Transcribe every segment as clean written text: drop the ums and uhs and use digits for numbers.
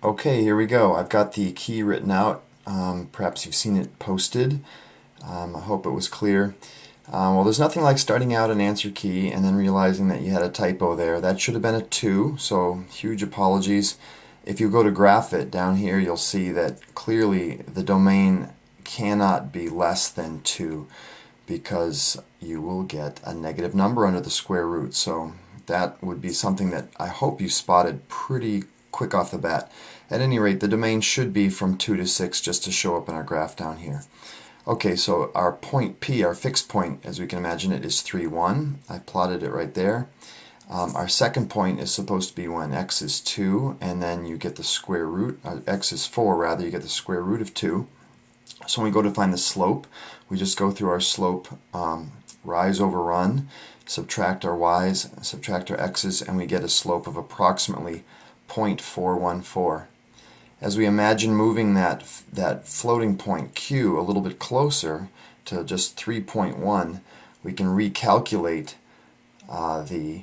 Okay, here we go. I've got the key written out. Perhaps you've seen it posted. I hope it was clear. Well, there's nothing like starting out an answer key and then realizing that you had a typo there. That should have been a 2, so huge apologies. If you go to graph it down here, you'll see that clearly the domain cannot be less than 2 because you will get a negative number under the square root. So that would be something that I hope you spotted pretty quick off the bat. At any rate, the domain should be from 2 to 6 just to show up in our graph down here. Okay, so our point P, our fixed point, as we can imagine it, is 3, 1. I plotted it right there. Our second point is supposed to be when x is 2, and then you get the square root, x is 4 rather, you get the square root of 2. So when we go to find the slope, we just go through our slope, rise over run, subtract our y's, subtract our x's, and we get a slope of approximately 0.414. As we imagine moving that floating point Q a little bit closer to just 3.1, we can recalculate the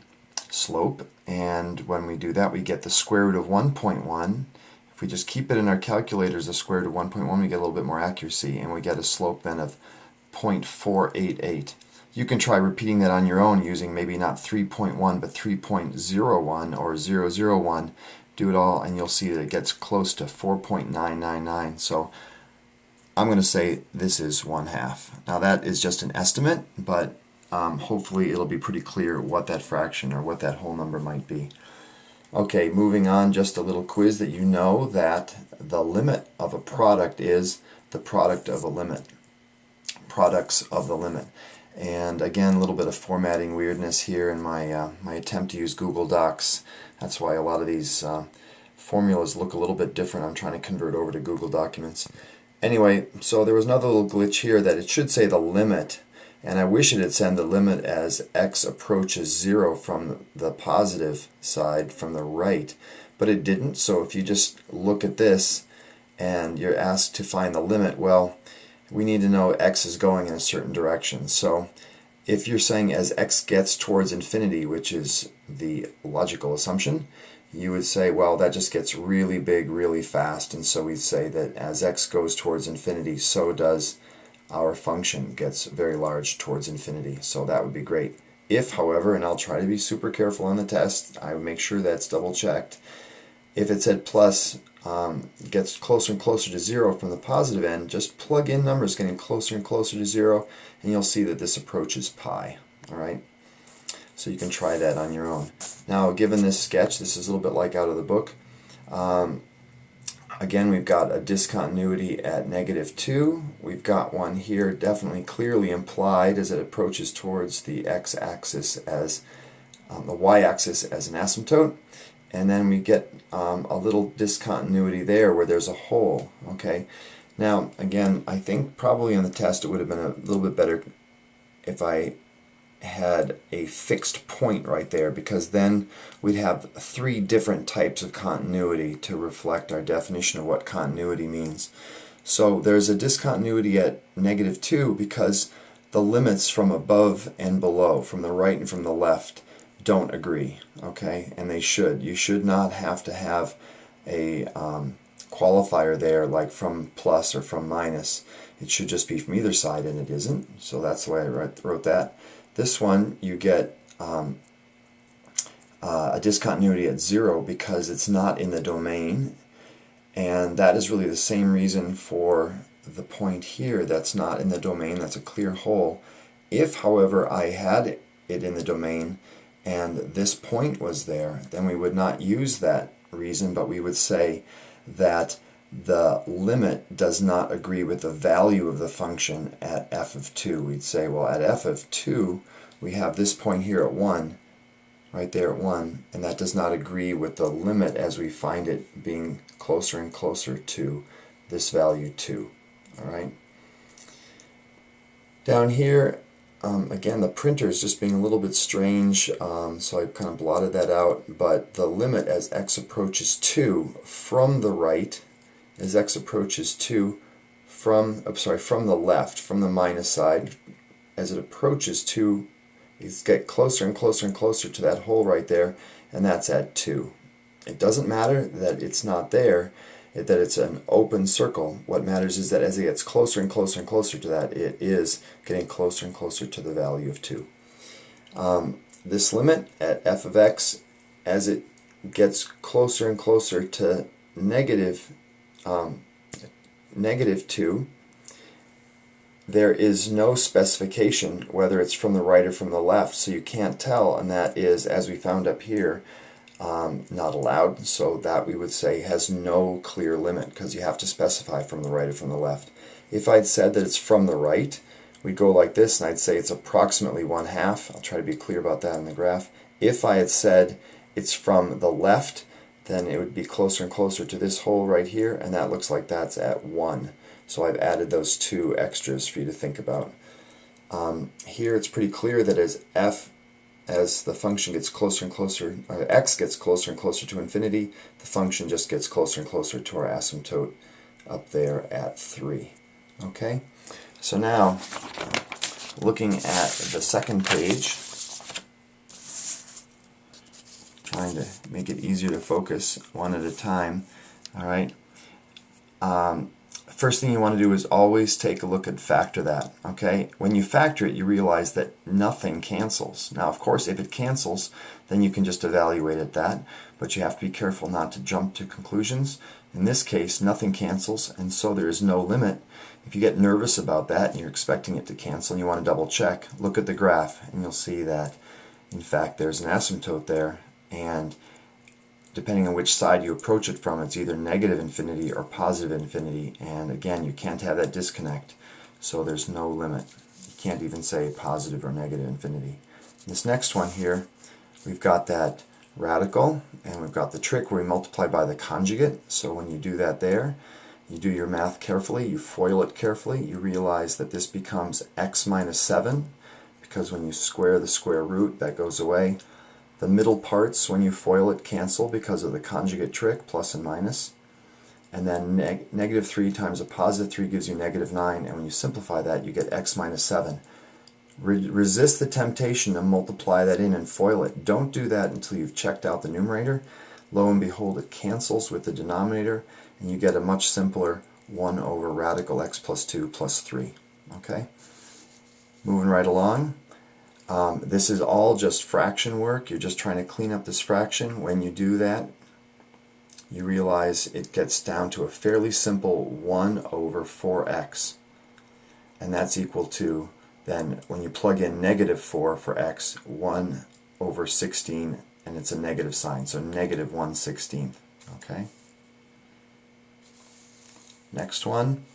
slope, and when we do that we get the square root of 1.1. If we just keep it in our calculators, the square root of 1.1, we get a little bit more accuracy, and we get a slope then of 0.488. You can try repeating that on your own using maybe not 3.1 but 3.01 or 001. Do it all and you'll see that it gets close to 4.999. So I'm going to say this is 1/2. Now that is just an estimate, but hopefully it'll be pretty clear what that fraction or what that whole number might be. Okay, moving on, just a little quiz that you know that the limit of a product is the product of a limit. Products of the limit. And again, a little bit of formatting weirdness here in my my attempt to use Google Docs. That's why a lot of these formulas look a little bit different. I'm trying to convert over to Google Documents. Anyway, so there was another little glitch here that it should say the limit, and I wish it had said the limit as x approaches 0 from the positive side, from the right, but it didn't. So if you just look at this and you're asked to find the limit, well, we need to know x is going in a certain direction. So if you're saying as x gets towards infinity, which is the logical assumption, you would say, well, that just gets really big really fast, and so we'd say that as x goes towards infinity, so does our function gets very large towards infinity. So that would be great. If, however, and I'll try to be super careful on the test, I would make sure that's double checked, if it said plus gets closer and closer to 0 from the positive end, just plug in numbers getting closer and closer to 0, and you'll see that this approaches pi. Alright? So you can try that on your own. Now, given this sketch, this is a little bit like out of the book. Again, we've got a discontinuity at -2. We've got one here definitely clearly implied as it approaches towards the x-axis as the y-axis as an asymptote. And then we get a little discontinuity there where there's a hole. Okay. Now, again, I think probably on the test it would have been a little bit better if I had a fixed point right there, because then we'd have 3 different types of continuity to reflect our definition of what continuity means. So there's a discontinuity at -2 because the limits from above and below, from the right and from the left, don't agree, okay? And they should. You should not have to have a qualifier there like from plus or from minus. It should just be from either side, and it isn't. So that's the way I wrote that. This one, you get a discontinuity at 0 because it's not in the domain, and that is really the same reason for the point here that's not in the domain. That's a clear hole. If, however, I had it in the domain and this point was there, then we would not use that reason, but we would say that the limit does not agree with the value of the function at f of 2. We'd say, well, at f of 2 we have this point here at 1, right there at 1, and that does not agree with the limit as we find it being closer and closer to this value 2. Alright? Down here, again, the printer is just being a little bit strange, so I kind of blotted that out, but the limit as x approaches 2 from the right, as x approaches 2 from the left, from the minus side, as it approaches 2, it's get closer and closer and closer to that hole right there, and that's at 2. It doesn't matter that it's not there, that it's an open circle. What matters is that as it gets closer and closer and closer to that, it is getting closer and closer to the value of 2. This limit at f of x, as it gets closer and closer to negative 2, there is no specification whether it's from the right or from the left, so you can't tell, and that is, as we found up here, not allowed. So that we would say has no clear limit, because you have to specify from the right or from the left. If I'd said that it's from the right, we'd go like this, and I'd say it's approximately 1/2. I'll try to be clear about that in the graph. If I had said it's from the left, then it would be closer and closer to this hole right here, and that looks like that's at 1. So I've added those 2 extras for you to think about. Here it's pretty clear that as the function gets closer and closer, or x gets closer and closer to infinity, the function just gets closer and closer to our asymptote up there at 3. Okay? So now, looking at the second page, trying to make it easier to focus one at a time. Alright? First thing you want to do is always take a look and factor that. Okay? When you factor it, you realize that nothing cancels. Now, of course, if it cancels, then you can just evaluate at that, but you have to be careful not to jump to conclusions. In this case, nothing cancels, and so there is no limit. If you get nervous about that and you're expecting it to cancel and you want to double check, look at the graph and you'll see that, in fact, there's an asymptote there, and depending on which side you approach it from, it's either negative infinity or positive infinity, and again, you can't have that disconnect, so there's no limit. You can't even say positive or negative infinity. This next one here, we've got that radical, and we've got the trick where we multiply by the conjugate. So when you do that there, you do your math carefully, you FOIL it carefully, you realize that this becomes x minus 7, because when you square the square root, that goes away. The middle parts, when you FOIL it, cancel because of the conjugate trick, plus and minus. And then negative 3 times a positive 3 gives you negative 9, and when you simplify that, you get x minus 7. Resist the temptation to multiply that in and FOIL it. Don't do that until you've checked out the numerator. Lo and behold, it cancels with the denominator, and you get a much simpler 1 over radical x plus 2 plus 3. Okay? Moving right along. This is all just fraction work. You're just trying to clean up this fraction. When you do that, you realize it gets down to a fairly simple 1 over 4x. And that's equal to, then, when you plug in negative 4 for x, 1 over 16, and it's a negative sign, so negative 1/16. Okay? Next one.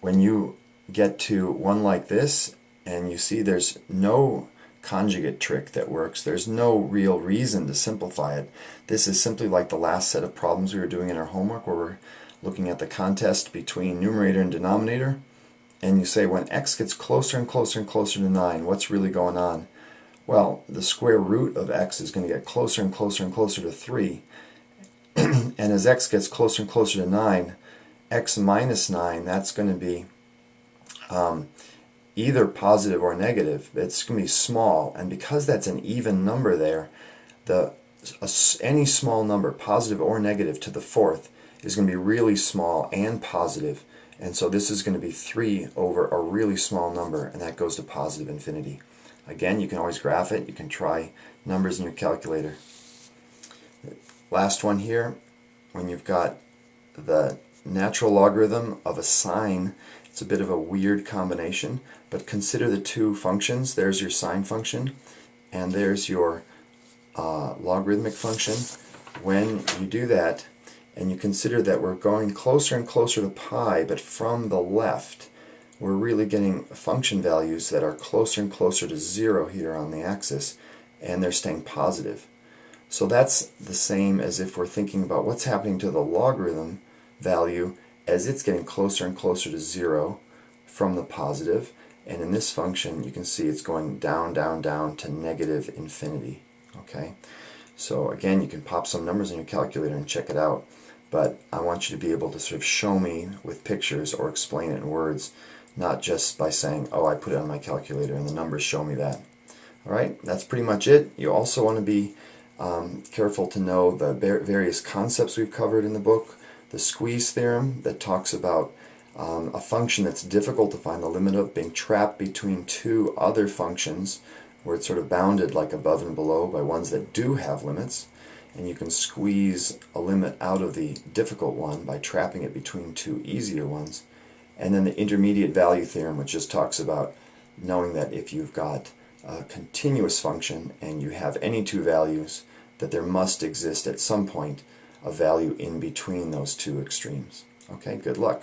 When you get to one like this, and you see there's no conjugate trick that works, there's no real reason to simplify it. This is simply like the last set of problems we were doing in our homework, where we're looking at the contest between numerator and denominator, and you say when x gets closer and closer and closer to 9, what's really going on? Well, the square root of x is going to get closer and closer and closer to 3, and as x gets closer and closer to 9, x minus 9, that's going to be either positive or negative. It's going to be small, and because that's an even number there, any small number, positive or negative, to the fourth is going to be really small and positive, and so this is going to be 3 over a really small number, and that goes to positive infinity. Again, you can always graph it. You can try numbers in your calculator. Last one here, when you've got the natural logarithm of a sine, it's a bit of a weird combination, but consider the two functions. There's your sine function, and there's your logarithmic function. When you do that, and you consider that we're going closer and closer to pi, but from the left, we're really getting function values that are closer and closer to 0 here on the axis, and they're staying positive. So that's the same as if we're thinking about what's happening to the logarithm value as it's getting closer and closer to 0 from the positive, and in this function you can see it's going down, down, down to negative infinity. Okay, so again, you can pop some numbers in your calculator and check it out, but I want you to be able to sort of show me with pictures or explain it in words, not just by saying, oh, I put it on my calculator and the numbers show me that. Alright, that's pretty much it. You also want to be Careful to know the various concepts we've covered in the book. The squeeze theorem that talks about a function that's difficult to find the limit of being trapped between two other functions where it's sort of bounded like above and below by ones that do have limits, and you can squeeze a limit out of the difficult one by trapping it between two easier ones. And then the intermediate value theorem, which just talks about knowing that if you've got a continuous function and you have any two values, that there must exist at some point a value in between those two extremes. Okay, good luck.